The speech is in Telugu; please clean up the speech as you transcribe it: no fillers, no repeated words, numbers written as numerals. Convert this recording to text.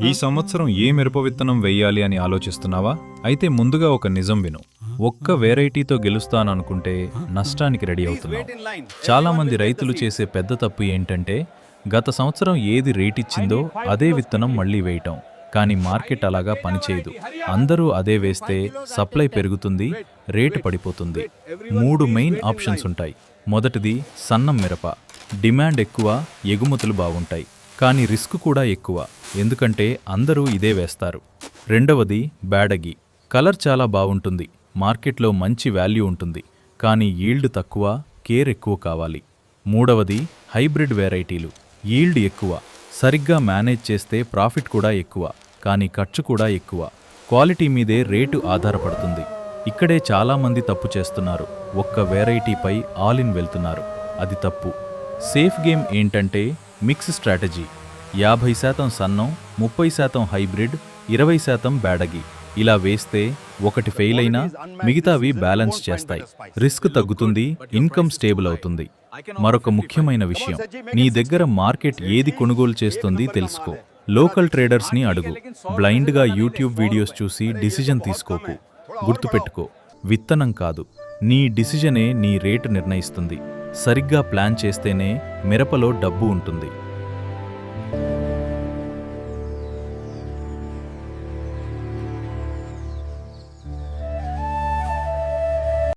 ఈ సంవత్సరం ఏ మిరప విత్తనం వెయ్యాలి అని ఆలోచిస్తున్నావా? అయితే ముందుగా ఒక నిజం విను. ఒక్క వెరైటీతో గెలుస్తాననుకుంటే నష్టానికి రెడీ అవుతున్నావు. చాలామంది రైతులు చేసే పెద్ద తప్పు ఏంటంటే గత సంవత్సరం ఏది రేటిచ్చిందో అదే విత్తనం మళ్లీ వేయటం. కానీ మార్కెట్ అలాగా పనిచేయదు. అందరూ అదే వేస్తే సప్లై పెరుగుతుంది, రేటు పడిపోతుంది. 3 మెయిన్ ఆప్షన్స్ ఉంటాయి. మొదటిది సన్నం మిరప. డిమాండ్ ఎక్కువ, ఎగుమతులు బాగుంటాయి. కానీ రిస్క్ కూడా ఎక్కువ, ఎందుకంటే అందరూ ఇదే వేస్తారు. రెండవది బ్యాడగి. కలర్ చాలా బాగుంటుంది, మార్కెట్లో మంచి వాల్యూ ఉంటుంది, కానీ ఈల్డ్ తక్కువ, కేర్ ఎక్కువ కావాలి. మూడవది హైబ్రిడ్ వెరైటీలు. ఈల్డ్ ఎక్కువ, సరిగ్గా మేనేజ్ చేస్తే ప్రాఫిట్ కూడా ఎక్కువ, కానీ ఖర్చు కూడా ఎక్కువ. క్వాలిటీ మీదే రేటు ఆధారపడుతుంది. ఇక్కడే చాలామంది తప్పు చేస్తున్నారు. ఒక్క వెరైటీపై ఆల్ ఇన్ వెళ్తున్నారు. అది తప్పు. సేఫ్ గేమ్ ఏంటంటే మిక్స్ స్ట్రాటజీ. 50% సన్నం, 30% హైబ్రిడ్, 20% బ్యాడగి. ఇలా వేస్తే ఒకటి ఫెయిల్ అయినా మిగతావి బ్యాలెన్స్ చేస్తాయి. రిస్క్ తగ్గుతుంది, ఇన్కమ్ స్టేబుల్ అవుతుంది. మరొక ముఖ్యమైన విషయం, నీ దగ్గర మార్కెట్ ఏది కొనుగోలు చేస్తుంది తెలుసుకో. లోకల్ ట్రేడర్స్ని అడుగు. బ్లైండ్గా యూట్యూబ్ వీడియోస్ చూసి డిసిజన్ తీసుకోకు. గుర్తుపెట్టుకో, విత్తనం కాదు, నీ డిసిజనే నీ రేటు నిర్ణయిస్తుంది. సరిగ్గా ప్లాన్ చేస్తేనే మిరపలో డబ్బు ఉంటుంది.